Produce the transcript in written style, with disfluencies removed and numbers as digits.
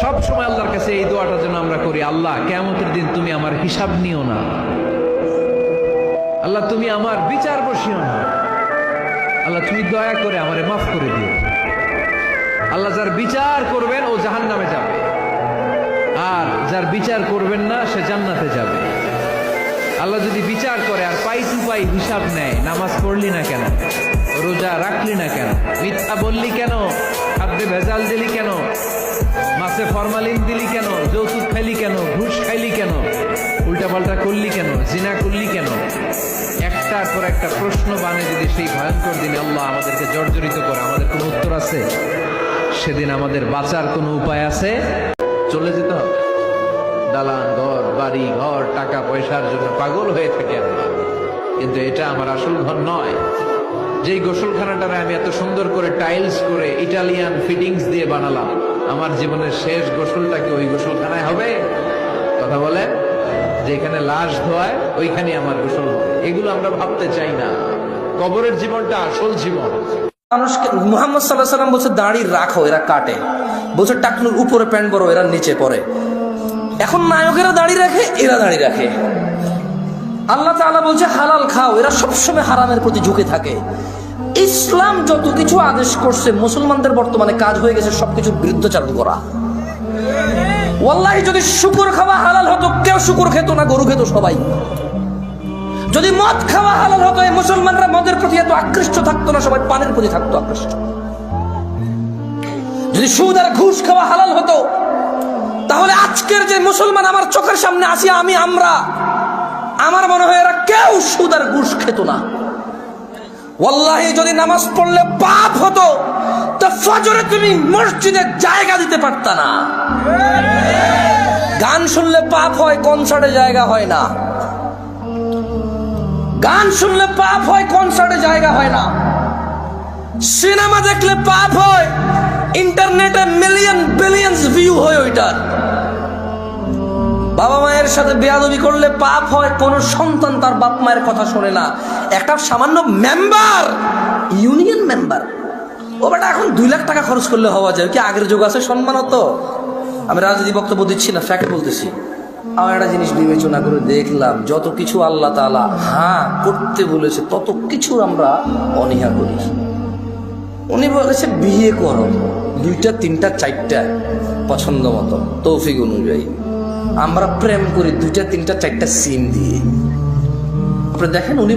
সব সময় আল্লাহর কাছে এই দোয়াটা যেন আমরা করি, আল্লাহ কিয়ামতের দিন তুমি আমার হিসাব নিও না, আল্লাহ তুমি আমার বিচার বসিও না, আল্লাহ তুমি দয়া করে আমারে মাফ করে দিও। আল্লাহ যার বিচার করবেন ও জাহান্নামে যাবে, আর যার বিচার করবেন না সে জান্নাতে যাবে। আল্লাহ যদি বিচার করে আর পাই টু পাই হিসাব নেয়, নামাজ পড়লি না কেন, রোজা রাখলি না কেন, মিথ্যা বললি কেন, খাদ্যে ভেজাল দিলি কেন, মাছে ফরমালিন দিলি কেন, যৌতুক খাইলি কেন, ঘুষ খাইলি কেন, উল্টাপাল্টা করলি কেন, জিনা করলি কেন, একটার পর একটা প্রশ্ন বানে যদি সেই ভয়ঙ্কর দিনে আল্লাহ আমাদেরকে জর্জরিত করে, আমাদের কোনো উত্তর আছে? সেদিন আমাদের বাঁচার কোনো উপায় আছে? চলে যেতে হবে। দালান ঘর, বাড়ি ঘর, টাকা পয়সার জন্য পাগল হয়ে থাকে আমরা, কিন্তু এটা আমার আসল ঘর নয়। যেই গোসলখানাটারে আমি এত সুন্দর করে টাইলস করে ইটালিয়ান ফিটিংস দিয়ে বানালাম, আমার জীবনের শেষ গোসলটা কি ওই গোসলখানায় হবে? কথা বলেন, যেখানে লাশ ধোয়ায় ওইখানে আমার গোসল হবে। এগুলো আমরা ভাবতে চাই না। কবরের জীবনটা আসল জীবন। মানুষকে মুহাম্মদ সাল্লাল্লাহু আলাইহি ওয়াসাল্লাম বলছে দাড়ি রাখো, এরা কাটে। বলছে টাকনুর উপরে প্যান্ট পরো, এরা নিচে পরে। এখন নায়কেরা দাড়ি রাখে, এরা দাড়ি রাখে। আল্লাহ তাআলা বলছে হালাল খাও, এরা সবসময় হারামের প্রতি ঝুঁকে থাকে। ইসলাম যত কিছু আদেশ করছে, মুসলমানদের বর্তমানে কাজ হয়ে গেছে সবকিছুর বিরুদ্ধচারণ করা। ওয়াল্লাহি যদি শুকর খাওয়া হালাল হতো, কেউ শুকর খেত না, গরু খেত সবাই। যদি মদ খাওয়া হালাল হতো, এই মুসলমানরা মদের প্রতি এত আকৃষ্ট থাকতো না, সবাই পানের প্রতি থাকতো আকৃষ্ট। যদি সুদ আর ঘুষ খাওয়া হালাল হতো, তাহলে আজকের যে মুসলমান আমার চোখের সামনে আসি আমরা, আমার মনে হয় এরা কেউ সুদ আর ঘুষ খেত না। ওয়াল্লাহি যদি নামাজ পড়লে পাপ হতো, তো ফজরে তুমি মসজিদে জায়গা দিতে পারতা না। গান শুনলে পাপ হয়, কনসার্টে জায়গা হয় না। গান শুনলে পাপ হয়, কনসার্টে জায়গা হয় না। সিনেমা দেখলে পাপ হয়, ইন্টারনেটে মিলিয়ন বিলিয়ন্স ভিউ হয় ওইটার। বাবা মায়ের সাথে বেয়াদবি করলে পাপ হয়, কোন সন্তান তার বাপ মায়ের কথা শোনে না। একটা সামান্য মেম্বার, ইউনিয়ন মেম্বার, ও বেটা এখন 2 লাখ টাকা খরচ করলে হওয়া যায় কি? আগের যুগ আছে সম্মান হতো। আমি রাজনীতি বক্তব্য দিচ্ছি না, ফ্যাক্ট বলতেছি। আমার একটা জিনিস বিবেচনা করে দেখলাম, যত কিছু আল্লাহ তাআলা করতে বলেছে তত কিছু আমরা অনীহা করি। উনি বলেছে বিয়ে করো 2টা 3টা 4টা পছন্দ মতো তৌফিক অনুযায়ী। আমরা প্রেম করি 2টা 3টা 4টা সিম দিয়ে। আপনি দেখেন উনি